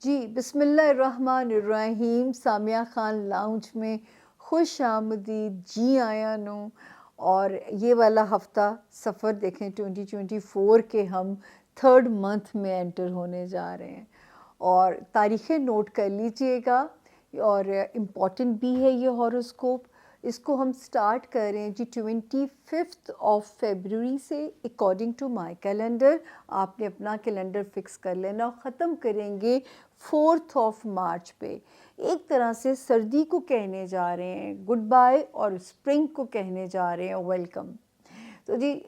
جی بسم اللہ الرحمن الرحیم. سامیہ خان لاؤنج میں خوش آمدید. جی آیا نو. اور یہ والا ہفتہ سفر دیکھیں 2024 کے ہم 3rd منتھ میں انٹر ہونے جا رہے ہیں اور تاریخیں نوٹ کر لیجئے گا. اور امپورٹنٹ بھی ہے یہ ہاروسکوپ. اس کو ہم سٹارٹ کر رہے ہیں جی 25 فیبروری سے اکارڈنگ ٹو مائی کیلنڈر. آپ نے اپنا کیلنڈر فکس کر لینا اور ختم کریں گے 4 مارچ پہ. ایک طرح سے سردی کو کہنے جا رہے ہیں گڈ بائی اور اسپرنگ کو کہنے جا رہے ہیں ویلکم. تو جی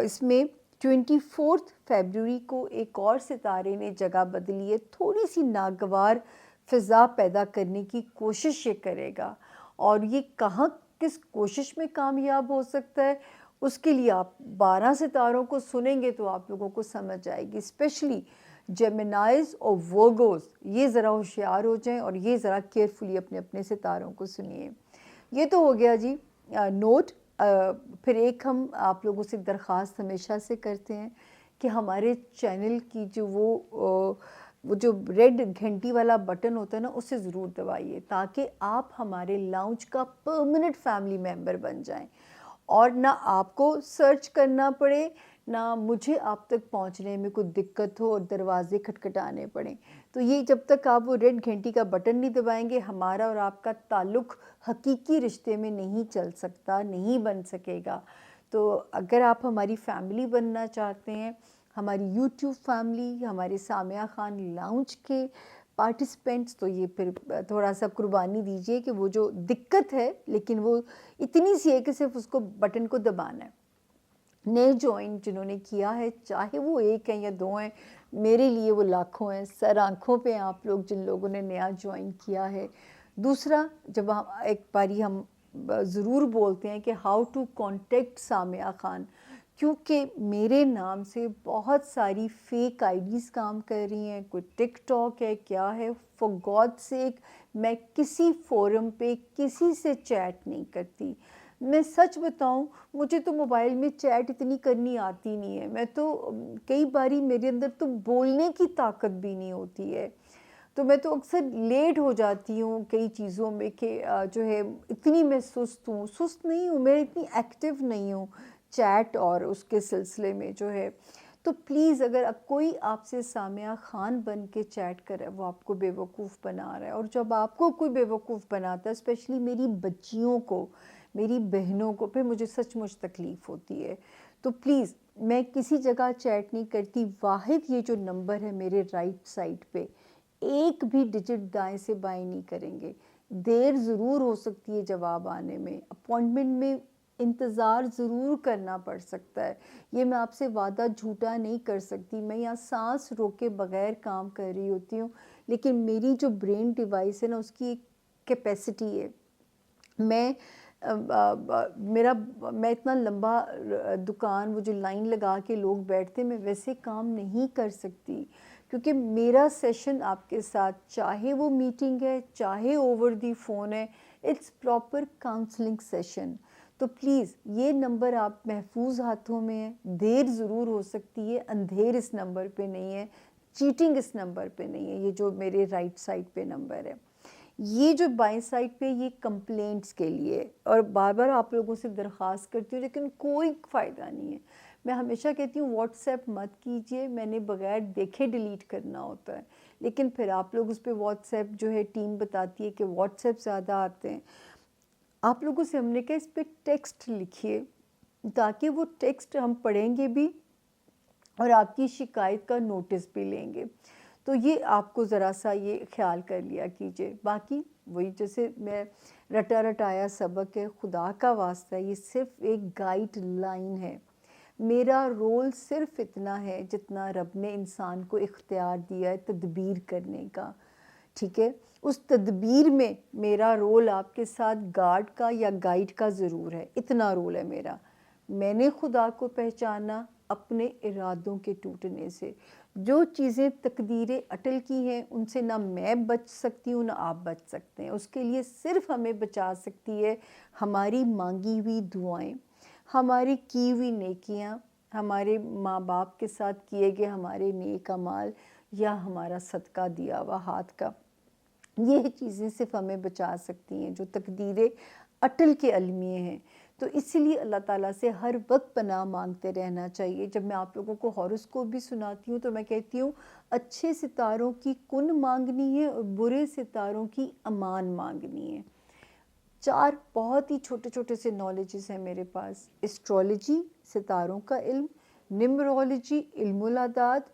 اس میں 24 فیبروری کو ایک اور ستارے نے جگہ بدلی ہے. تھوڑی سی ناگوار فضا پیدا کرنے کی کوشش یہ کرے گا اور یہ کہاں کس کوشش میں کامیاب ہو سکتا ہے اس کے لیے آپ 12 ستاروں کو سنیں گے تو آپ لوگوں کو سمجھ آئے گی. اسپیشلی جیمنائز اور ورگوز یہ ذرا ہوشیار ہو جائیں اور یہ ذرا کیئرفلی اپنے اپنے ستاروں کو سنیے. یہ تو ہو گیا جی نوٹ. پھر ایک ہم آپ لوگوں سے درخواست ہمیشہ سے کرتے ہیں کہ ہمارے چینل کی جو وہ جو ریڈ گھنٹی والا بٹن ہوتا ہے نا اسے ضرور دبائیے تاکہ آپ ہمارے لاؤنج کا پرمننٹ فیملی ممبر بن جائیں اور نہ آپ کو سرچ کرنا پڑے نہ مجھے آپ تک پہنچنے میں کوئی دقت ہو اور دروازے کھٹکھٹانے پڑیں. تو یہ جب تک آپ وہ ریڈ گھنٹی کا بٹن نہیں دبائیں گے ہمارا اور آپ کا تعلق حقیقی رشتے میں نہیں چل سکتا, نہیں بن سکے گا. تو اگر آپ ہماری فیملی بننا چاہتے ہیں, ہماری یوٹیوب فیملی, ہمارے سامیہ خان لاؤنج کے پارٹیسپینٹس, تو یہ پھر تھوڑا سا قربانی دیجئے کہ وہ جو دقت ہے لیکن وہ اتنی سی ہے کہ صرف اس کو بٹن کو دبانا ہے. نئے جوائن جنہوں نے کیا ہے چاہے وہ ایک ہیں یا 2 ہیں, میرے لیے وہ لاکھوں ہیں. سر آنکھوں پہ آپ لوگ جن لوگوں نے نیا جوائن کیا ہے. دوسرا, جب ایک باری ہم ضرور بولتے ہیں کہ how to contact Samiya Khan, کیونکہ میرے نام سے بہت ساری فیک آئی ڈیز کام کر رہی ہیں. کوئی ٹک ٹاک ہے, کیا ہے, فار گاڈ سیک میں کسی فورم پہ کسی سے چیٹ نہیں کرتی. میں سچ بتاؤں مجھے تو موبائل میں چیٹ اتنی کرنی آتی نہیں ہے. میں تو کئی باری میرے اندر تو بولنے کی طاقت بھی نہیں ہوتی ہے. تو میں تو اکثر لیٹ ہو جاتی ہوں کئی چیزوں میں کہ جو ہے اتنی میں سست نہیں ہوں, میں اتنی ایکٹیو نہیں ہوں چیٹ اور اس کے سلسلے میں جو ہے. تو پلیز اگر کوئی آپ سے سامیہ خان بن کے چیٹ کرے وہ آپ کو بیوقوف بنا رہا ہے, اور جب آپ کو کوئی بیوقوف بناتا ہے اسپیشلی میری بچیوں کو, میری بہنوں کو, پھر مجھے سچ مچ تکلیف ہوتی ہے. تو پلیز میں کسی جگہ چیٹ نہیں کرتی. واحد یہ جو نمبر ہے میرے رائٹ سائڈ پہ, ایک بھی ڈیجٹ دائیں سے بائیں نہیں کریں گے. دیر ضرور ہو سکتی ہے جواب آنے میں, اپوائنٹمنٹ میں انتظار ضرور کرنا پڑ سکتا ہے. یہ میں آپ سے وعدہ جھوٹا نہیں کر سکتی. میں یہاں سانس روکے بغیر کام کر رہی ہوتی ہوں, لیکن میری جو برین ڈیوائس ہے نا اس کی ایک کیپیسٹی ہے. میں اتنا لمبا دکان, وہ جو لائن لگا کے لوگ بیٹھتے, میں ویسے کام نہیں کر سکتی کیونکہ میرا سیشن آپ کے ساتھ چاہے وہ میٹنگ ہے چاہے اوور دی فون ہے, اٹس پراپر کاؤنسلنگ سیشن. تو پلیز یہ نمبر آپ محفوظ ہاتھوں میں ہے. دیر ضرور ہو سکتی ہے, اندھیر اس نمبر پہ نہیں ہے, چیٹنگ اس نمبر پہ نہیں ہے. یہ جو میرے رائٹ سائڈ پہ نمبر ہے, یہ جو بائیں سائڈ پہ یہ کمپلینٹس کے لیے, اور بار بار آپ لوگوں سے درخواست کرتی ہوں لیکن کوئی فائدہ نہیں ہے. میں ہمیشہ کہتی ہوں واٹس ایپ مت کیجئے, میں نے بغیر دیکھے ڈیلیٹ کرنا ہوتا ہے, لیکن پھر آپ لوگ اس پہ واٹس ایپ جو ہے ٹیم بتاتی ہے کہ واٹس ایپ زیادہ آتے ہیں. آپ لوگوں سے ہم نے کہا اس پہ ٹیکسٹ لکھیے تاکہ وہ ٹیکسٹ ہم پڑھیں گے بھی اور آپ کی شکایت کا نوٹس بھی لیں گے. تو یہ آپ کو ذرا سا یہ خیال کر لیا کیجئے. باقی وہی جیسے میں رٹا رٹایا سبق ہے, خدا کا واسطہ یہ صرف ایک گائیڈ لائن ہے. میرا رول صرف اتنا ہے جتنا رب نے انسان کو اختیار دیا ہے تدبیر کرنے کا, ٹھیک ہے. اس تدبیر میں میرا رول آپ کے ساتھ گارڈ کا یا گائیڈ کا ضرور ہے, اتنا رول ہے میرا. میں نے خدا کو پہچانا اپنے ارادوں کے ٹوٹنے سے. جو چیزیں تقدیر اٹل کی ہیں ان سے نہ میں بچ سکتی ہوں نہ آپ بچ سکتے ہیں. اس کے لیے صرف ہمیں بچا سکتی ہے ہماری مانگی ہوئی دعائیں, ہماری کی ہوئی نیکیاں, ہمارے ماں باپ کے ساتھ کیے گئے ہمارے نیک اعمال. یا ہمارا صدقہ دیا ہوا ہاتھ کا، یہ چیزیں صرف ہمیں بچا سکتی ہیں جو تقدیر اٹل کے المیہ ہیں۔ تو اسی لیے اللہ تعالیٰ سے ہر وقت پناہ مانگتے رہنا چاہیے۔ جب میں آپ لوگوں کو ہاروسکوپ بھی سناتی ہوں تو میں کہتی ہوں اچھے ستاروں کی کن مانگنی ہے اور برے ستاروں کی امان مانگنی ہے۔ 4 بہت ہی چھوٹے چھوٹے سے نالجز ہیں میرے پاس: اسٹرولوجی ستاروں کا علم، نمرولوجی علم العداد،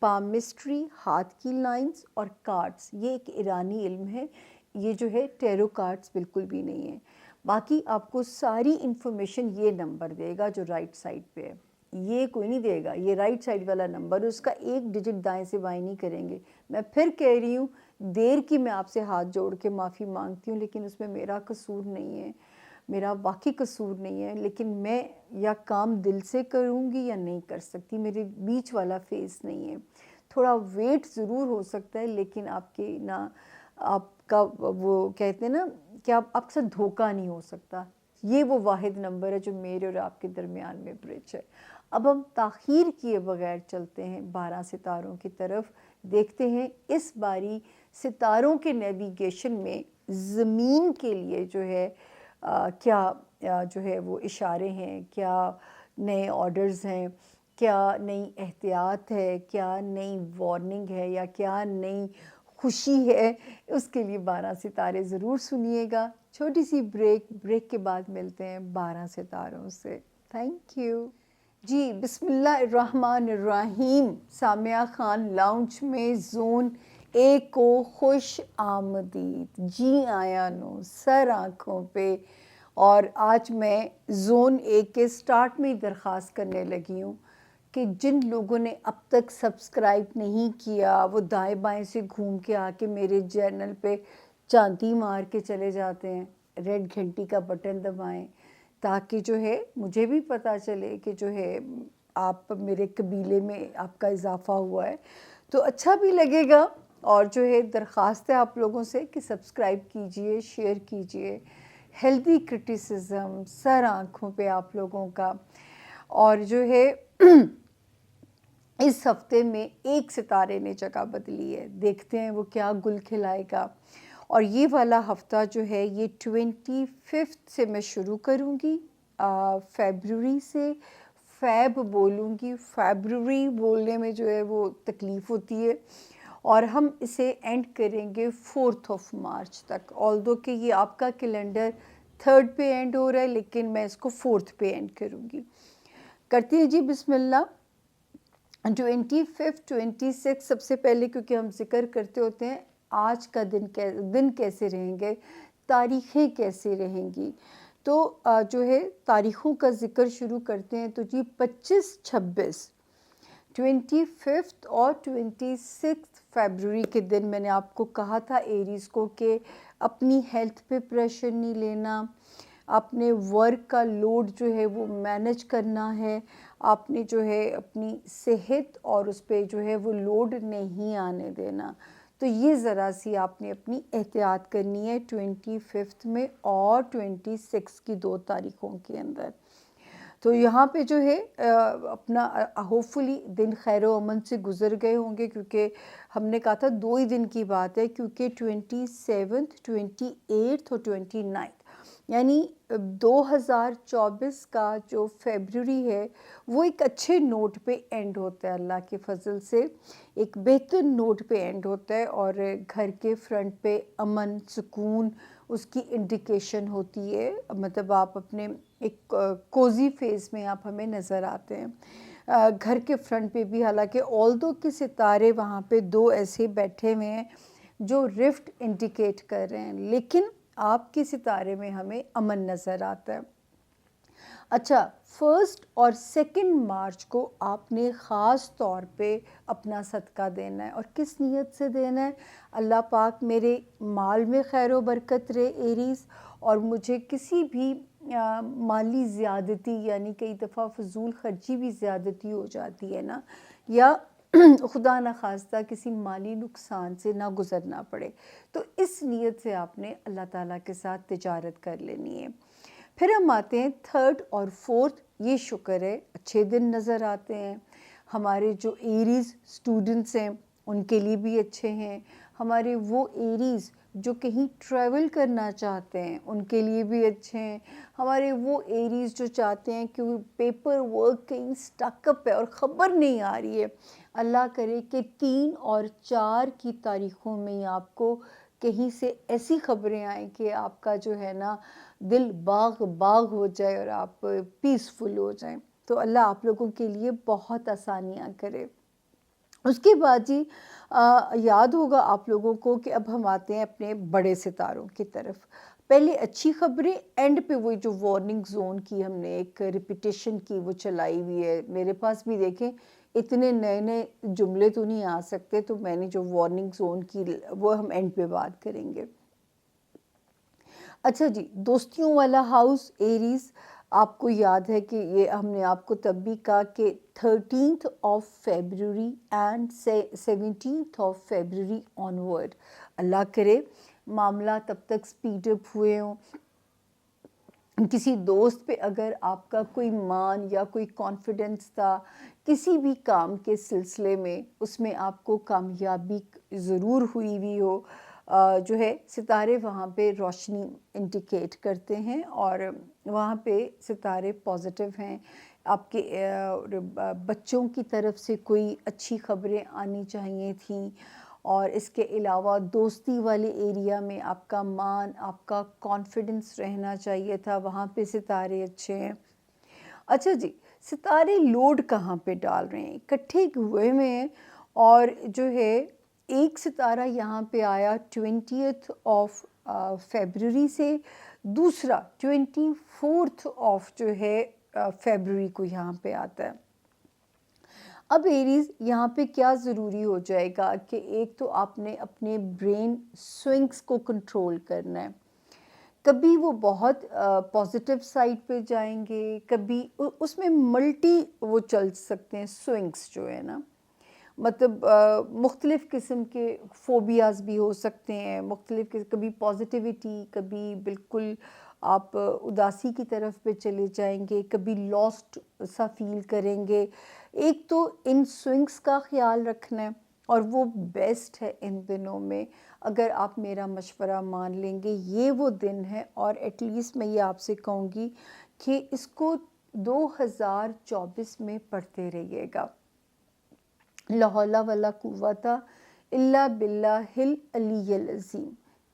پامسٹری ہاتھ کی لائنز، اور کارڈز یہ ایک ایرانی علم ہے، یہ جو ہے ٹیرو کارڈز بالکل بھی نہیں ہے۔ باقی آپ کو ساری انفارمیشن یہ نمبر دے گا جو رائٹ سائڈ پہ ہے، یہ کوئی نہیں دے گا، یہ رائٹ سائڈ والا نمبر، اس کا ایک ڈیجٹ دائیں سے بائیں نہیں کریں گے۔ میں پھر کہہ رہی ہوں، دیر کی میں آپ سے ہاتھ جوڑ کے معافی مانگتی ہوں، لیکن اس میں میرا قصور نہیں ہے، میرا واقعی قصور نہیں ہے، لیکن میں یا کام دل سے کروں گی یا نہیں کر سکتی، میرے بیچ والا فیس نہیں ہے۔ تھوڑا ویٹ ضرور ہو سکتا ہے، لیکن آپ کے نا آپ کا وہ کہتے ہیں نا کہ آپ کے ساتھ دھوکہ نہیں ہو سکتا، یہ وہ واحد نمبر ہے جو میرے اور آپ کے درمیان میں برج ہے۔ اب ہم تاخیر کیے بغیر چلتے ہیں 12 ستاروں کی طرف، دیکھتے ہیں اس باری ستاروں کے نیویگیشن میں زمین کے لیے جو ہے کیا جو ہے وہ اشارے ہیں، کیا نئے آرڈرز ہیں، کیا نئی احتیاط ہے، کیا نئی وارننگ ہے، یا کیا نئی خوشی ہے۔ اس کے لیے 12 ستارے ضرور سنیے گا۔ چھوٹی سی بریک کے بعد ملتے ہیں 12 ستاروں سے۔ تھینک یو جی۔ بسم اللہ الرحمن الرحیم۔ سامیہ خان لاؤنج میں زون 1 کو خوش آمدید، جی آیا نو سر آنکھوں پہ۔ اور آج میں زون 1 کے سٹارٹ میں ہی درخواست کرنے لگی ہوں کہ جن لوگوں نے اب تک سبسکرائب نہیں کیا وہ دائیں بائیں سے گھوم کے آ کے میرے چینل پہ چانٹی مار کے چلے جاتے ہیں، ریڈ گھنٹی کا بٹن دبائیں تاکہ جو ہے مجھے بھی پتہ چلے کہ جو ہے آپ میرے قبیلے میں آپ کا اضافہ ہوا ہے، تو اچھا بھی لگے گا۔ اور جو ہے درخواست ہے آپ لوگوں سے کہ سبسکرائب کیجئے، شیئر کیجئے۔ ہیلدی کرٹیسزم سر آنکھوں پہ آپ لوگوں کا۔ اور جو ہے اس ہفتے میں ایک ستارے نے جگہ بدلی ہے، دیکھتے ہیں وہ کیا گل کھلائے گا۔ اور یہ والا ہفتہ جو ہے یہ 25 سے میں شروع کروں گی، فیبروری سے۔ فیب بولوں گی، فیبروری بولنے میں جو ہے وہ تکلیف ہوتی ہے، اور ہم اسے اینڈ کریں گے 4 مارچ تک۔ آلدو کہ یہ آپ کا کیلنڈر 3 پہ اینڈ ہو رہا ہے، لیکن میں اس کو 4 پہ اینڈ کروں گی۔ کرتے ہیں جی بسم اللہ۔ 25 26 سب سے پہلے کیونکہ ہم ذکر کرتے ہوتے ہیں آج کا دن کیسے رہیں گے، تاریخیں کیسے رہیں گی، تو جو ہے تاریخوں کا ذکر شروع کرتے ہیں۔ تو جی 25 26 25 اور 26 فیبروری کے دن میں نے آپ کو کہا تھا ایریز کو کہ اپنی ہیلتھ پہ پریشر نہیں لینا، اپنے ورک کا لوڈ جو ہے وہ مینج کرنا ہے، آپ نے جو ہے اپنی صحت اور اس پہ جو ہے وہ لوڈ نہیں آنے دینا۔ تو یہ ذرا سی آپ نے اپنی احتیاط کرنی ہے 25 میں اور 26 کی 2 تاریخوں کے اندر۔ تو یہاں پہ جو ہے اپنا ہوپفلی دن خیر و امن سے گزر گئے ہوں گے، کیونکہ ہم نے کہا تھا 2 ہی دن کی بات ہے، کیونکہ 27 28 اور 29 یعنی 2024 کا جو فیبروری ہے وہ ایک اچھے نوٹ پہ اینڈ ہوتا ہے، اللہ کے فضل سے ایک بہتر نوٹ پہ اینڈ ہوتا ہے، اور گھر کے فرنٹ پہ امن سکون اس کی انڈیکیشن ہوتی ہے۔ مطلب آپ اپنے ایک کوزی فیز میں آپ ہمیں نظر آتے ہیں گھر کے فرنٹ پہ بھی، حالانکہ آلدو کے ستارے وہاں پہ 2 ایسے بیٹھے ہوئے ہیں جو رفٹ انڈیکیٹ کر رہے ہیں، لیکن آپ کے ستارے میں ہمیں امن نظر آتا ہے۔ اچھا 1 اور 2 مارچ کو آپ نے خاص طور پہ اپنا صدقہ دینا ہے، اور کس نیت سے دینا ہے؟ اللہ پاک میرے مال میں خیر و برکت رہے ایریز، اور مجھے کسی بھی مالی زیادتی، یعنی کئی دفعہ فضول خرچی بھی زیادتی ہو جاتی ہے نا، یا خدا نخواستہ کسی مالی نقصان سے نہ گزرنا پڑے، تو اس نیت سے آپ نے اللہ تعالیٰ کے ساتھ تجارت کر لینی ہے۔ پھر ہم آتے ہیں 3 اور 4، یہ شکر ہے اچھے دن نظر آتے ہیں۔ ہمارے جو ایریز اسٹوڈنٹس ہیں ان کے لیے بھی اچھے ہیں. ہمارے وہ ایریز جو کہیں ٹریول کرنا چاہتے ہیں ان کے لیے بھی اچھے ہیں. ہمارے وہ ایریز جو چاہتے ہیں کہ پیپر ورک کہیں سٹک اپ ہے اور خبر نہیں آ رہی ہے، اللہ کرے کہ 3 اور 4 کی تاریخوں میں آپ کو کہیں سے ایسی خبریں آئیں کہ آپ کا جو ہے نا دل باغ باغ ہو جائے اور آپ پیسفل ہو جائیں. تو اللہ آپ لوگوں کے لیے بہت آسانیاں کرے. اس کے بعد جی یاد ہوگا آپ لوگوں کو کہ اب ہم آتے ہیں اپنے بڑے ستاروں کی طرف. پہلے اچھی خبریں، اینڈ پہ وہ جو وارننگ زون کی ہم نے ایک ریپیٹیشن کی وہ چلائی ہوئی ہے. میرے پاس بھی دیکھیں اتنے نئے نئے جملے تو نہیں آ سکتے، تو میں نے جو وارننگ زون کی وہ ہم اینڈ پہ بات کریں گے. اچھا جی، دوستیوں والا ہاؤس ایریز، آپ کو یاد ہے کہ یہ ہم نے آپ کو تب بھی کہا کہ 13th of February and 17th of February onward اللہ کرے معاملہ تب تک سپیڈ اپ ہوئے ہوں. کسی دوست پہ اگر آپ کا کوئی مان یا کوئی کانفیڈنس تھا کسی بھی کام کے سلسلے میں، اس میں آپ کو کامیابی ضرور ہوئی بھی ہو، جو ہے ستارے وہاں پہ روشنی انڈیکیٹ کرتے ہیں اور وہاں پہ ستارے پازیٹیو ہیں. آپ کے بچوں کی طرف سے کوئی اچھی خبریں آنی چاہیے تھیں، اور اس کے علاوہ دوستی والے ایریا میں آپ کا مان، آپ کا کانفیڈنس رہنا چاہیے تھا، وہاں پہ ستارے اچھے ہیں. اچھا جی، ستارے لوڈ کہاں پہ ڈال رہے ہیں؟ اکٹھے ہوئے میں ہیں، اور جو ہے ایک ستارہ یہاں پہ آیا 20th آف فیبروری سے، دوسرا 24th آف جو ہے فیبروری کو یہاں پہ آتا ہے. اب ایریز یہاں پہ کیا ضروری ہو جائے گا کہ ایک تو آپ نے اپنے برین سوئنگز کو کنٹرول کرنا ہے. کبھی وہ بہت پازیٹیو سائڈ پہ جائیں گے، کبھی اس میں ملٹی وہ چل سکتے ہیں سوئنگز جو ہے نا، مطلب مختلف قسم کے فوبیاز بھی ہو سکتے ہیں، مختلف کبھی پازیٹیوٹی، کبھی بالکل آپ اداسی کی طرف پہ چلے جائیں گے، کبھی لاسٹ سا فیل کریں گے. ایک تو ان سوئنگز کا خیال رکھنا ہے، اور وہ بیسٹ ہے ان دنوں میں. اگر آپ میرا مشورہ مان لیں گے یہ وہ دن ہے، اور ایٹ لیسٹ میں یہ آپ سے کہوں گی کہ اس کو 2024 میں پڑھتے رہیے گا. لا حول ولا قوت الا باللہ العلی العظیم.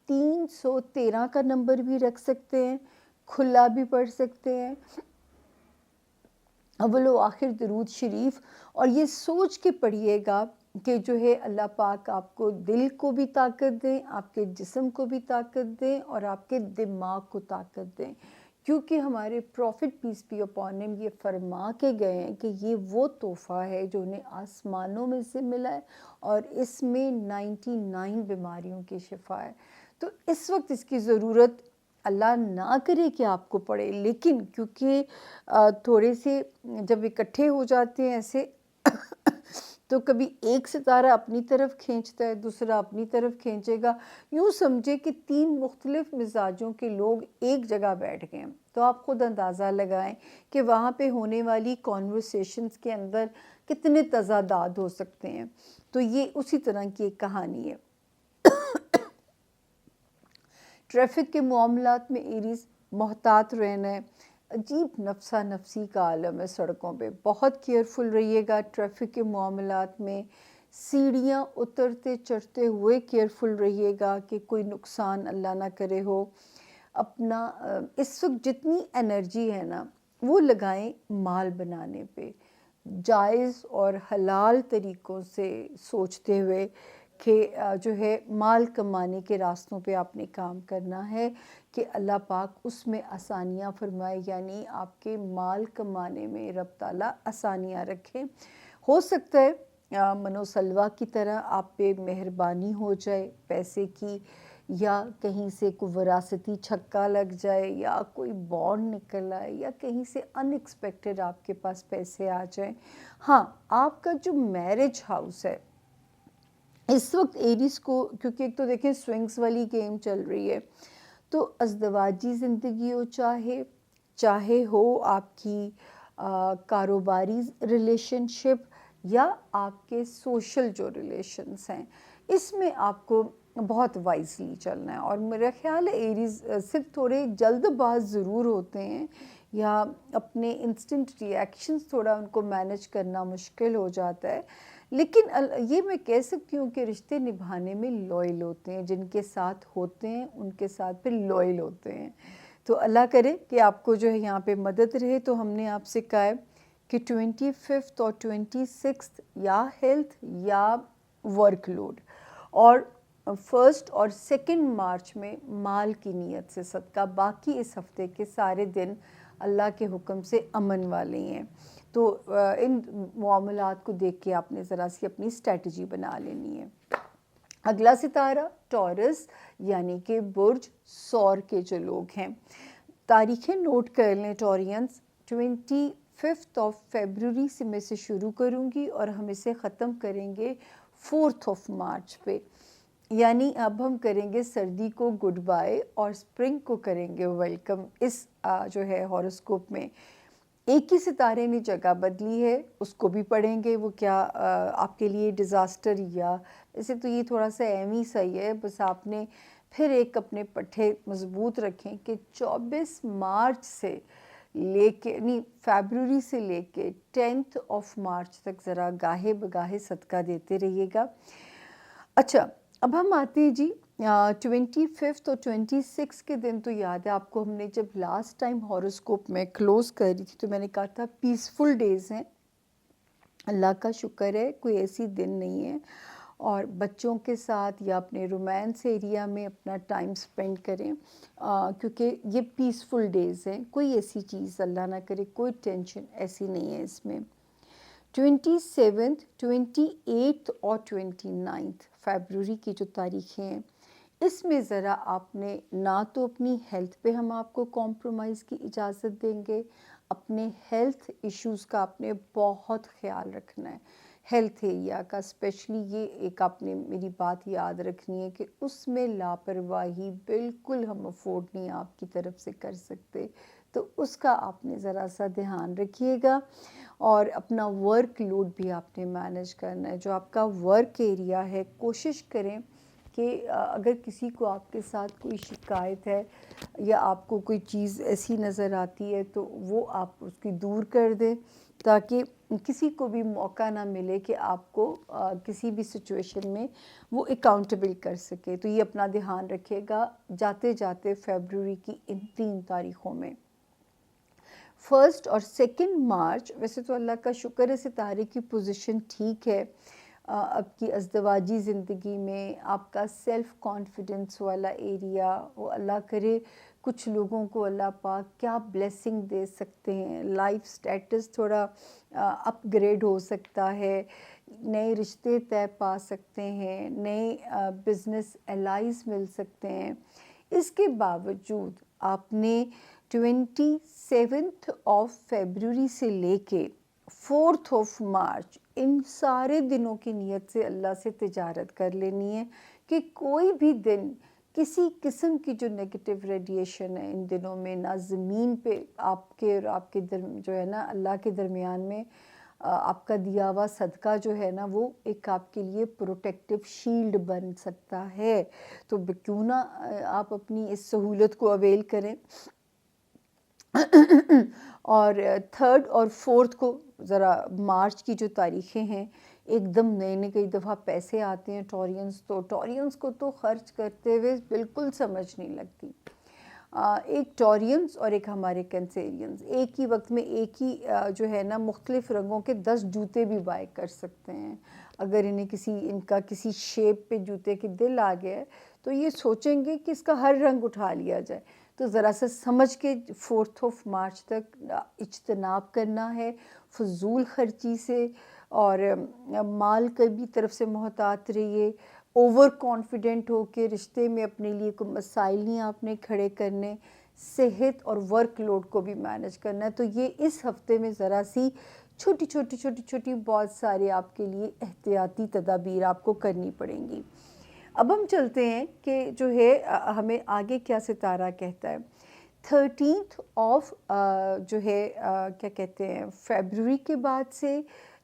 313 کا نمبر بھی رکھ سکتے ہیں، کھلا بھی پڑھ سکتے ہیں، اول و آخر درود شریف، اور یہ سوچ کے پڑھیے گا کہ جو ہے اللہ پاک آپ کو دل کو بھی طاقت دیں، آپ کے جسم کو بھی طاقت دیں، اور آپ کے دماغ کو طاقت دیں. کیونکہ ہمارے profit piece be upon him یہ فرما کے گئے ہیں کہ یہ وہ تحفہ ہے جو انہیں آسمانوں میں سے ملا ہے، اور اس میں 99 بیماریوں کی شفا ہے. تو اس وقت اس کی ضرورت اللہ نہ کرے کہ آپ کو پڑے، لیکن کیونکہ تھوڑے سے جب اکٹھے ہو جاتے ہیں ایسے تو کبھی ایک ستارہ اپنی طرف کھینچتا ہے، دوسرا اپنی طرف کھینچے گا. یوں سمجھے کہ 3 مختلف مزاجوں کے لوگ ایک جگہ بیٹھ گئے ہیں. تو آپ خود اندازہ لگائیں کہ وہاں پہ ہونے والی کانورسیشنز کے اندر کتنے تضادات ہو سکتے ہیں. تو یہ اسی طرح کی ایک کہانی ہے. ٹریفک کے معاملات میں ایریز محتاط رہنا ہے. عجیب نفسا نفسی کا عالم ہے سڑکوں پہ، بہت کیئرفل رہیے گا. ٹریفک کے معاملات میں سیڑھیاں اترتے چڑھتے ہوئے کیئرفل رہیے گا کہ کوئی نقصان اللہ نہ کرے ہو. اپنا اس وقت جتنی انرجی ہے نا وہ لگائیں مال بنانے پہ، جائز اور حلال طریقوں سے سوچتے ہوئے کہ جو ہے مال کمانے کے راستوں پہ آپ نے کام کرنا ہے کہ اللہ پاک اس میں آسانیاں فرمائے، یعنی آپ کے مال کمانے میں رب تعالیٰ آسانیاں رکھیں. ہو سکتا ہے منو سلوا کی طرح آپ پہ مہربانی ہو جائے پیسے کی، یا کہیں سے کوئی وراثتی چھکا لگ جائے، یا کوئی بانڈ نکل آئے، یا کہیں سے ان ایکسپیکٹڈ آپ کے پاس پیسے آ جائیں. ہاں، آپ کا جو میرج ہاؤس ہے اس وقت ایریز کو، کیونکہ ایک تو دیکھیں سوئنگز والی گیم چل رہی ہے، تو ازدواجی زندگی ہو چاہے ہو آپ کی کاروباری ریلیشن شپ، یا آپ کے سوشل جو ریلیشنس ہیں اس میں آپ کو بہت وائزلی چلنا ہے. اور میرا خیال ہے ایریز صرف تھوڑے جلد باز ضرور ہوتے ہیں یا اپنے انسٹنٹ ری ایکشنز تھوڑا ان کو مینیج کرنا مشکل ہو جاتا ہے، لیکن یہ میں کہہ سکتی ہوں کہ رشتے نبھانے میں لوئل ہوتے ہیں، جن کے ساتھ ہوتے ہیں ان کے ساتھ پھر لوئل ہوتے ہیں. تو اللہ کرے کہ آپ کو جو ہے یہاں پہ مدد رہے. تو ہم نے آپ سے کہا ہے کہ 25 اور 26 یا ہیلتھ یا ورک لوڈ، اور 1 اور 2 مارچ میں مال کی نیت سے صدقہ. باقی اس ہفتے کے سارے دن اللہ کے حکم سے امن والے ہیں. تو ان معاملات کو دیکھ کے آپ نے ذرا سی اپنی اسٹریٹجی بنا لینی ہے. اگلا ستارہ ٹورس یعنی کہ برج سور کے جو لوگ ہیں، تاریخیں نوٹ کر لیں ٹورینز. 25 آف فیبروری سے میں سے شروع کروں گی اور ہم اسے ختم کریں گے 4 آف مارچ پہ. یعنی اب ہم کریں گے سردی کو گڈ بائے اور اسپرنگ کو کریں گے ویلکم. اس جو ہے ہاروسکوپ میں ایک ہی ستارے نے جگہ بدلی ہے، اس کو بھی پڑھیں گے. وہ کیا آپ کے لیے ڈیزاسٹر یا ویسے تو یہ تھوڑا سا اہم ہی صحیح ہے، بس آپ نے پھر ایک اپنے پٹھے مضبوط رکھیں کہ 24 مارچ سے لے کے یعنی فیبروری سے لے کے 10 آف مارچ تک ذرا گاہے بگاہے صدقہ دیتے رہیے گا. اچھا اب ہم آتے ہیں جی 25 اور 26 کے دن. تو یاد ہے آپ کو ہم نے جب لاسٹ ٹائم ہاروسکوپ میں کلوز کر رہی تھی تو میں نے کہا تھا پیسفل ڈیز ہیں. اللہ کا شکر ہے کوئی ایسی دن نہیں ہے، اور بچوں کے ساتھ یا اپنے رومانس ایریا میں اپنا ٹائم سپینڈ کریں کیونکہ یہ پیسفل ڈیز ہیں. کوئی ایسی چیز اللہ نہ کرے، کوئی ٹینشن ایسی نہیں ہے اس میں. 27 28 اور 29 فیبروری کی جو تاریخیں ہیں اس میں ذرا آپ نے نہ تو اپنی ہیلتھ پہ ہم آپ کو کمپرومائز کی اجازت دیں گے. اپنے ہیلتھ ایشوز کا آپ نے بہت خیال رکھنا ہے. ہیلتھ ایریا کا اسپیشلی یہ ایک آپ نے میری بات یاد رکھنی ہے کہ اس میں لاپرواہی بالکل ہم افورڈ نہیں آپ کی طرف سے کر سکتے. تو اس کا آپ نے ذرا سا دھیان رکھیے گا. اور اپنا ورک لوڈ بھی آپ نے مینیج کرنا ہے. جو آپ کا ورک ایریا ہے کوشش کریں کہ اگر کسی کو آپ کے ساتھ کوئی شکایت ہے یا آپ کو کوئی چیز ایسی نظر آتی ہے تو وہ آپ اس کی دور کر دیں، تاکہ کسی کو بھی موقع نہ ملے کہ آپ کو کسی بھی سچویشن میں وہ اکاؤنٹیبل کر سکے. تو یہ اپنا دھیان رکھے گا جاتے جاتے فیبروری کی ان 3 تاریخوں میں. 1 اور 2 مارچ ویسے تو اللہ کا شکر ہے ستارے کی پوزیشن ٹھیک ہے. آپ کی ازدواجی زندگی میں آپ کا سیلف کانفیڈنس والا ایریا، وہ اللہ کرے کچھ لوگوں کو اللہ پاک کیا بلیسنگ دے سکتے ہیں. لائف سٹیٹس تھوڑا اپ گریڈ ہو سکتا ہے، نئے رشتے طے پا سکتے ہیں، نئے بزنس الائز مل سکتے ہیں. اس کے باوجود آپ نے 27 آف فیبروری سے لے کے 4 آف مارچ ان سارے دنوں کی نیت سے اللہ سے تجارت کر لینی ہے کہ کوئی بھی دن کسی قسم کی جو نیگیٹو ریڈیشن ہے ان دنوں میں نہ زمین پہ آپ کے اور آپ کے جو ہے نا اللہ کے درمیان میں آپ کا دیا ہوا صدقہ جو ہے نا وہ ایک آپ کے لیے پروٹیکٹیو شیلڈ بن سکتا ہے. تو کیوں نہ آپ اپنی اس سہولت کو اویل کریں. اور 3 اور 4 کو ذرا مارچ کی جو تاریخیں ہیں ایک دم نئے کئی دفعہ پیسے آتے ہیں ٹورینز کو تو خرچ کرتے ہوئے بالکل سمجھ نہیں لگتی. ایک ٹورینز اور ایک ہمارے کینسیرینز ایک ہی وقت میں ایک ہی جو ہے نا مختلف رنگوں کے 10 جوتے بھی بائی کر سکتے ہیں. اگر انہیں ان کا کسی شیپ پہ جوتے کے دل آ گیا ہے تو یہ سوچیں گے کہ اس کا ہر رنگ اٹھا لیا جائے. تو ذرا سا سمجھ کے 4 آف مارچ تک اجتناب کرنا ہے فضول خرچی سے، اور مال کی بھی طرف سے محتاط رہیے. اوور کانفیڈنٹ ہو کے رشتے میں اپنے لیے کوئی مسائل نہیں آپ نے کھڑے کرنے. صحت اور ورک لوڈ کو بھی مینیج کرنا ہے. تو یہ اس ہفتے میں ذرا سی چھوٹی بہت سارے آپ کے لیے احتیاطی تدابیر آپ کو کرنی پڑیں گی. اب ہم چلتے ہیں کہ جو ہے ہمیں آگے کیا ستارہ کہتا ہے. 13 آف جو ہے کیا کہتے ہیں فیبروری کے بعد سے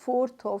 4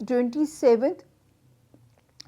27,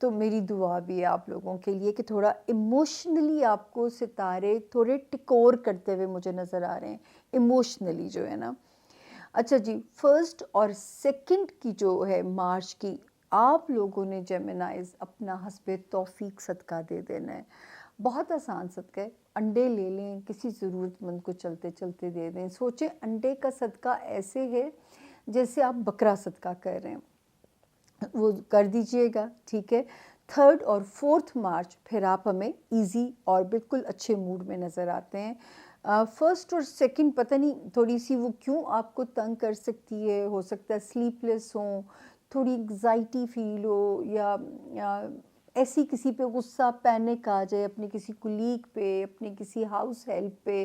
تو میری دعا بھی ہے آپ لوگوں کے لیے کہ تھوڑا ایموشنلی آپ کو ستارے تھوڑے ٹکور کرتے ہوئے مجھے نظر آ رہے ہیں، ایموشنلی جو ہے نا۔ اچھا جی، 1 اور 2 کی جو ہے مارچ کی، آپ لوگوں نے جیمنائز اپنا حسب توفیق صدقہ دے دینا ہے۔ بہت آسان صدقہ ہے، انڈے لے لیں، کسی ضرورت مند کو چلتے چلتے دے دیں۔ سوچیں انڈے کا صدقہ ایسے ہے جیسے آپ بکرا صدقہ کر رہے ہیں، وہ کر دیجئے گا، ٹھیک ہے۔ 3 اور 4 مارچ پھر آپ ہمیں ایزی اور بالکل اچھے موڈ میں نظر آتے ہیں۔ 1 اور 2 پتہ نہیں تھوڑی سی وہ کیوں آپ کو تنگ کر سکتی ہے، ہو سکتا ہے سلیپ لیس ہوں، تھوڑی انگزائٹی فیل ہو، یا ایسی کسی پہ غصہ پینک آ جائے، اپنے کسی کولیگ پہ، اپنے کسی ہاؤس ہیلپ پہ،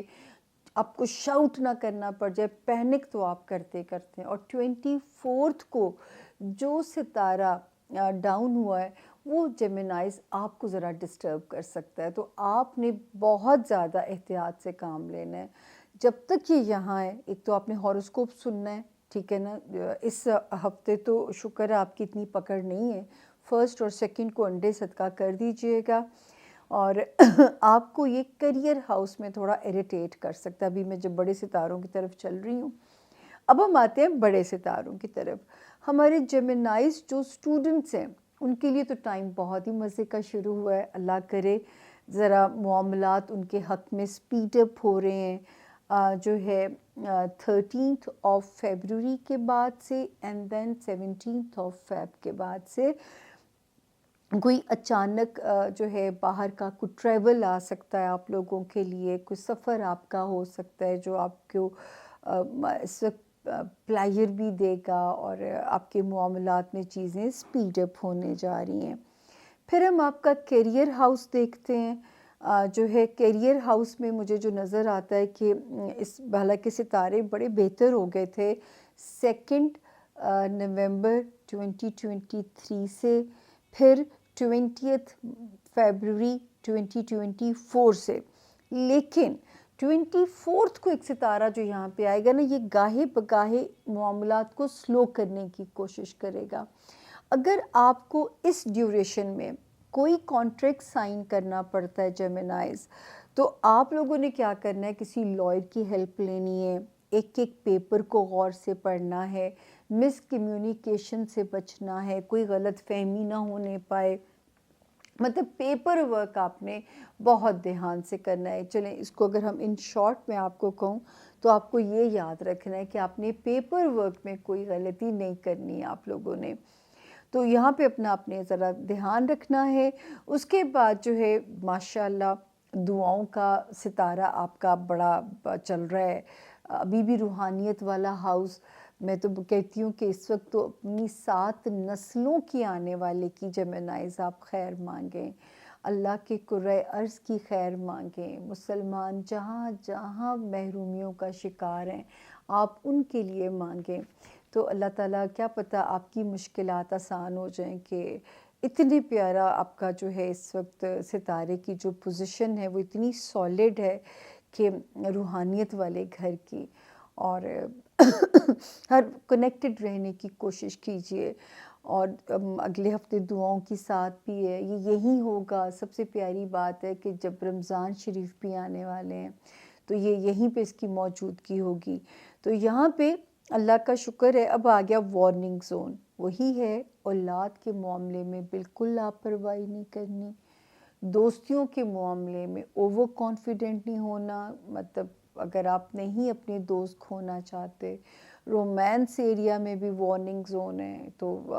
آپ کو شاؤٹ نہ کرنا پڑ جائے، پینک تو آپ کرتے کرتے ہیں۔ اور 24 کو جو ستارہ ڈاؤن ہوا ہے وہ جیمنائز آپ کو ذرا ڈسٹرب کر سکتا ہے، تو آپ نے بہت زیادہ احتیاط سے کام لینا ہے جب تک یہ یہاں ہے۔ ایک تو آپ نے ہاروسکوپ سننا ہے، ٹھیک ہے نا۔ اس ہفتے تو شکر ہے آپ کی اتنی پکڑ نہیں ہے، 1 اور 2 کو انڈے صدقہ کر دیجئے گا۔ اور آپ کو یہ کریئر ہاؤس میں تھوڑا اریٹیٹ کر سکتا ہے۔ ابھی میں جب بڑے ستاروں کی طرف چل رہی ہوں، اب ہم آتے ہیں بڑے ستاروں کی طرف۔ ہمارے جیمنائز جو اسٹوڈنٹس ہیں ان کے لیے تو ٹائم بہت ہی مزے کا شروع ہوا ہے، اللہ کرے ذرا معاملات ان کے حق میں سپیڈ اپ ہو رہے ہیں۔ جو ہے 13 فیبروری کے بعد سے اینڈ دین 17 فیب کے بعد سے کوئی اچانک جو ہے باہر کا کوئی ٹریول آ سکتا ہے آپ لوگوں کے لیے، کوئی سفر آپ کا ہو سکتا ہے جو آپ کو اس وقت پلیئر بھی دے گا، اور آپ کے معاملات میں چیزیں سپیڈ اپ ہونے جا رہی ہیں۔ پھر ہم آپ کا کیریئر ہاؤس دیکھتے ہیں۔ جو ہے کیریئر ہاؤس میں مجھے جو نظر آتا ہے کہ اس حالانکہ ستارے بڑے بہتر ہو گئے تھے 2 نومبر 2023 سے، پھر 20 فیبروری 2024 سے، لیکن 24 کو ایک ستارہ جو یہاں پہ آئے گا نا، یہ گاہے بگاہے معاملات کو سلو کرنے کی کوشش کرے گا۔ اگر آپ کو اس ڈیوریشن میں کوئی کانٹریکٹ سائن کرنا پڑتا ہے جیمنائز، تو آپ لوگوں نے کیا کرنا ہے، کسی لائر کی ہیلپ لینی ہے، ایک ایک پیپر کو غور سے پڑھنا ہے، مس کمیونیکیشن سے بچنا ہے، کوئی غلط فہمی نہ ہونے پائے، مطلب پیپر ورک آپ نے بہت دھیان سے کرنا ہے۔ چلیں اس کو اگر ہم ان شارٹ میں آپ کو کہوں تو آپ کو یہ یاد رکھنا ہے کہ آپ نے پیپر ورک میں کوئی غلطی نہیں کرنی ہے آپ لوگوں نے، تو یہاں پہ آپ نے ذرا دھیان رکھنا ہے۔ اس کے بعد جو ہے ماشاءاللہ دعاؤں کا ستارہ آپ کا بڑا چل رہا ہے، ابھی بھی روحانیت والا ہاؤس۔ میں تو کہتی ہوں کہ اس وقت تو اپنی 7 نسلوں کی آنے والے کی جیمنائز آپ خیر مانگیں، اللہ کے کرۂ ارض کی خیر مانگیں۔ مسلمان جہاں جہاں محرومیوں کا شکار ہیں آپ ان کے لیے مانگیں، تو اللہ تعالیٰ کیا پتہ آپ کی مشکلات آسان ہو جائیں کہ اتنے پیارا آپ کا جو ہے اس وقت ستارے کی جو پوزیشن ہے وہ اتنی سالڈ ہے کہ روحانیت والے گھر کی، اور ہر کنیکٹڈ رہنے کی کوشش کیجئے۔ اور اگلے ہفتے دعاؤں کی ساتھ بھی ہے، یہ یہی ہوگا۔ سب سے پیاری بات ہے کہ جب رمضان شریف بھی آنے والے ہیں تو یہ یہیں پہ اس کی موجودگی ہوگی۔ تو یہاں پہ اللہ کا شکر ہے اب آ گیا وارننگ زون، وہی ہے اولاد کے معاملے میں بالکل لاپرواہی نہیں کرنی، دوستیوں کے معاملے میں اوور کانفیڈنٹ نہیں ہونا، مطلب اگر آپ نہیں اپنے دوست کھونا چاہتے۔ رومانس ایریا میں بھی وارننگ زون ہے، تو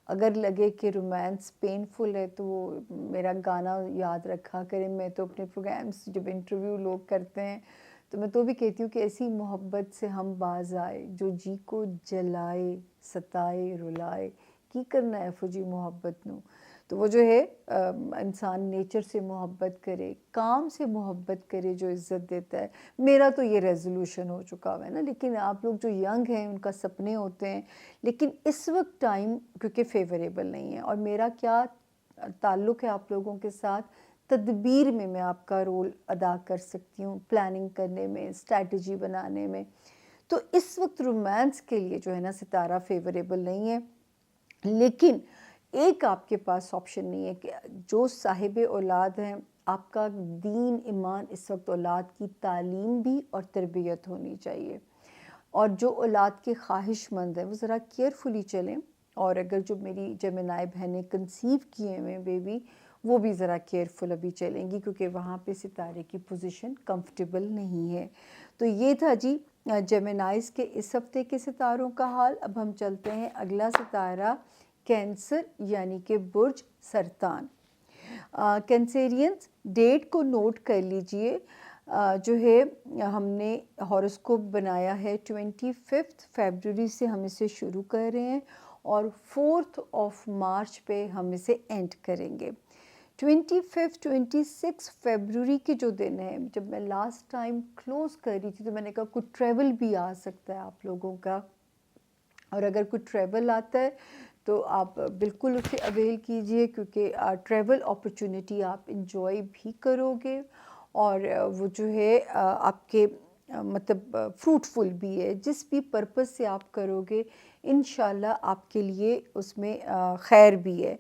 اگر لگے کہ رومانس پینفل ہے تو وہ میرا گانا یاد رکھا کریں۔ میں تو اپنے پروگرامس جب انٹرویو لوگ کرتے ہیں تو میں تو بھی کہتی ہوں کہ ایسی محبت سے ہم باز آئے جو جی کو جلائے ستائے رلائے، کی کرنا ہے فوجی محبت نو۔ تو وہ جو ہے انسان نیچر سے محبت کرے، کام سے محبت کرے جو عزت دیتا ہے۔ میرا تو یہ ریزولوشن ہو چکا ہوا ہے نا، لیکن آپ لوگ جو ینگ ہیں ان کا سپنے ہوتے ہیں، لیکن اس وقت ٹائم کیونکہ فیوریبل نہیں ہے۔ اور میرا کیا تعلق ہے آپ لوگوں کے ساتھ، تدبیر میں آپ کا رول ادا کر سکتی ہوں، پلاننگ کرنے میں، اسٹریٹجی بنانے میں۔ تو اس وقت رومانس کے لیے جو ہے نا ستارہ فیوریبل نہیں ہے، لیکن ایک آپ کے پاس آپشن نہیں ہے کہ جو صاحب اولاد ہیں آپ کا دین ایمان اس وقت اولاد کی تعلیم بھی اور تربیت ہونی چاہیے، اور جو اولاد کے خواہش مند ہیں وہ ذرا کیئرفلی چلیں، اور اگر جو میری جیمنائی بہنیں کنسیو کیے ہوئے بیبی وہ بھی ذرا کیئرفل ابھی چلیں گی، کیونکہ وہاں پہ ستارے کی پوزیشن کمفرٹیبل نہیں ہے۔ تو یہ تھا جی جیمنائز کے اس ہفتے کے ستاروں کا حال۔ اب ہم چلتے ہیں اگلا ستارہ کینسر یعنی کہ برج سرطان۔ کینسیرینز ڈیٹ کو نوٹ کر لیجئے، جو ہے ہم نے ہاروسکوپ بنایا ہے 25 فیبروری سے ہم اسے شروع کر رہے ہیں اور 4 مارچ پہ ہم اسے اینڈ کریں گے۔ 26 فیبروری کے جو دن ہیں، جب میں لاسٹ ٹائم کلوز کر رہی تھی تو میں نے کہا کچھ ٹریول بھی آ سکتا ہے آپ لوگوں کا، اور اگر کچھ ٹریول آتا ہے تو آپ بالکل اسے اویل کیجئے، کیونکہ ٹریول اپرچونٹی آپ انجوائے بھی کرو گے، اور وہ جو ہے آپ کے مطلب فروٹفل بھی ہے، جس بھی پرپس سے آپ کرو گے انشاءاللہ آپ کے لیے اس میں خیر بھی ہے۔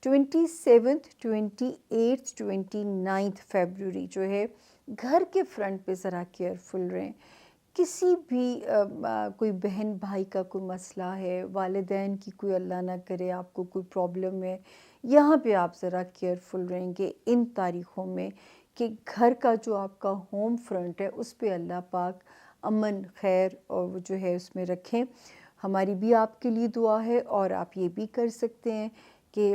27 28 29 فیبروری جو ہے گھر کے فرنٹ پہ ذرا کیئرفل رہیں، کسی بھی کوئی بہن بھائی کا کوئی مسئلہ ہے، والدین کی کوئی اللہ نہ کرے آپ کو کوئی پرابلم ہے، یہاں پہ آپ ذرا کیئرفل رہیں گے ان تاریخوں میں، کہ گھر کا جو آپ کا ہوم فرنٹ ہے اس پہ اللہ پاک امن خیر اور وہ جو ہے اس میں رکھیں۔ ہماری بھی آپ کے لیے دعا ہے، اور آپ یہ بھی کر سکتے ہیں کہ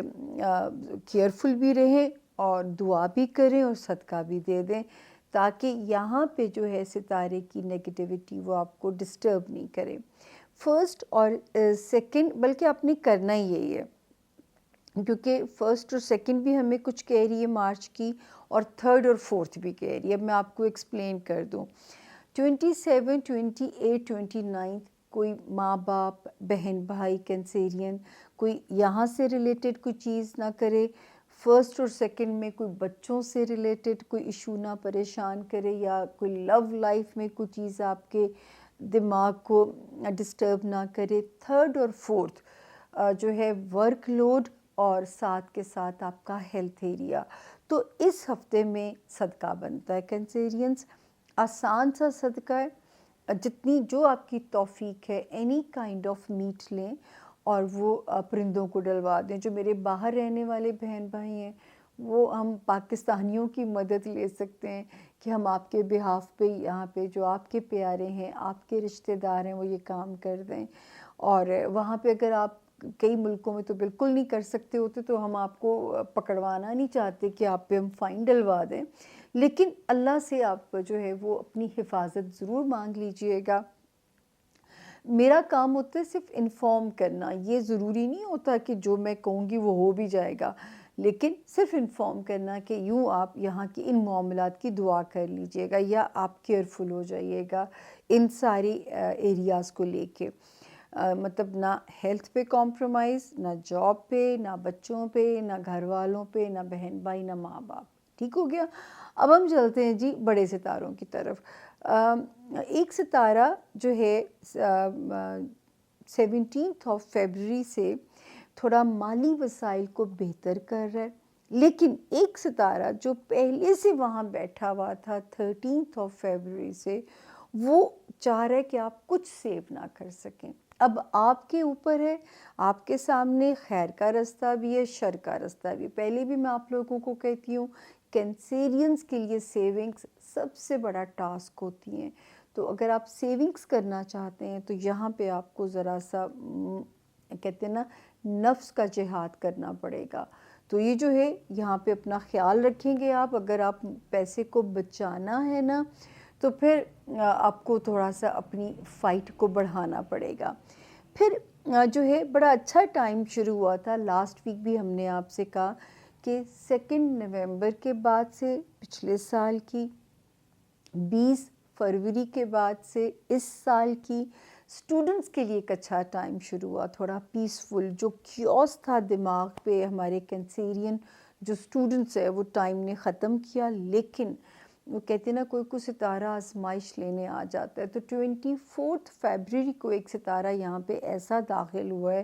کیئرفل بھی رہیں اور دعا بھی کریں اور صدقہ بھی دے دیں، تاکہ یہاں پہ جو ہے ستارے کی نیگیٹیوٹی وہ آپ کو ڈسٹرب نہیں کرے۔ فرسٹ اور سیکنڈ بلکہ آپ نے کرنا ہی یہی ہے، کیونکہ فرسٹ اور سیکنڈ بھی ہمیں کچھ کہہ رہی ہے مارچ کی، اور تھرڈ اور فورتھ بھی کہہ رہی ہے۔ اب میں آپ کو ایکسپلین کر دوں۔ 27 28 29 کوئی ماں باپ بہن بھائی کینسیرین کوئی یہاں سے ریلیٹڈ کوئی چیز نہ کرے، فرسٹ اور سیکنڈ میں کوئی بچوں سے ریلیٹڈ کوئی ایشو نہ پریشان کرے، یا کوئی لو لائف میں کوئی چیز آپ کے دماغ کو ڈسٹرب نہ کرے۔ تھرڈ اور فورتھ جو ہے ورک لوڈ اور ساتھ کے ساتھ آپ کا ہیلتھ ایریا، تو اس ہفتے میں صدقہ بنتا ہے کینسیرینز، آسان سا صدقہ ہے، جتنی جو آپ کی توفیق ہے اینی کائنڈ آف میٹ لیں اور وہ پرندوں کو ڈلوا دیں۔ جو میرے باہر رہنے والے بہن بھائی ہیں وہ ہم پاکستانیوں کی مدد لے سکتے ہیں کہ ہم آپ کے بہاف پہ یہاں پہ جو آپ کے پیارے ہیں آپ کے رشتہ دار ہیں وہ یہ کام کر دیں، اور وہاں پہ اگر آپ کئی ملکوں میں تو بالکل نہیں کر سکتے ہوتے تو ہم آپ کو پکڑوانا نہیں چاہتے کہ آپ پہ ہم فائن ڈلوا دیں، لیکن اللہ سے آپ جو ہے وہ اپنی حفاظت ضرور مانگ لیجئے گا۔ میرا کام ہوتا ہے صرف انفارم کرنا، یہ ضروری نہیں ہوتا کہ جو میں کہوں گی وہ ہو بھی جائے گا، لیکن صرف انفارم کرنا کہ یوں آپ یہاں کی ان معاملات کی دعا کر لیجئے گا، یا آپ کیئرفل ہو جائیے گا ان ساری ایریاز کو لے کے، مطلب نہ ہیلتھ پہ کمپرومائز، نہ جاب پہ، نہ بچوں پہ، نہ گھر والوں پہ، نہ بہن بھائی، نہ ماں باپ۔ ٹھیک ہو گیا؟ اب ہم چلتے ہیں جی بڑے ستاروں کی طرف۔ ایک ستارہ جو ہے 17 فیبروری سے تھوڑا مالی وسائل کو بہتر کر رہا ہے، لیکن ایک ستارہ جو پہلے سے وہاں بیٹھا ہوا تھا 13 فیبروری سے، وہ چاہ رہا ہے کہ آپ کچھ سیو نہ کر سکیں۔ اب آپ کے اوپر ہے، آپ کے سامنے خیر کا رستہ بھی ہے، شر کا رستہ بھی۔ پہلے بھی میں آپ لوگوں کو کہتی ہوں کینسیرینز کے لیے سیونگز سب سے بڑا ٹاسک ہوتی ہیں، تو اگر آپ سیونگز کرنا چاہتے ہیں تو یہاں پہ آپ کو ذرا سا کہتے ہیں نا نفس کا جہاد کرنا پڑے گا۔ تو یہ جو ہے یہاں پہ اپنا خیال رکھیں گے آپ، اگر آپ پیسے کو بچانا ہے نا تو پھر آپ کو تھوڑا سا اپنی فائٹ کو بڑھانا پڑے گا۔ پھر جو ہے بڑا اچھا ٹائم شروع ہوا تھا، لاسٹ ویک بھی ہم نے آپ سے کہا کہ 2 نومبر کے بعد سے پچھلے سال کی 20 فروری کے بعد سے اس سال کی اسٹوڈنٹس کے لیے ایک اچھا ٹائم شروع ہوا، تھوڑا پیسفل، جو کیوس تھا دماغ پہ ہمارے کینسیرین جو اسٹوڈنٹس ہے وہ ٹائم نے ختم کیا، لیکن وہ کہتے ہیں نا کوئی ستارہ آزمائش لینے آ جاتا ہے، تو 24 فیبروری کو ایک ستارہ یہاں پہ ایسا داخل ہوا ہے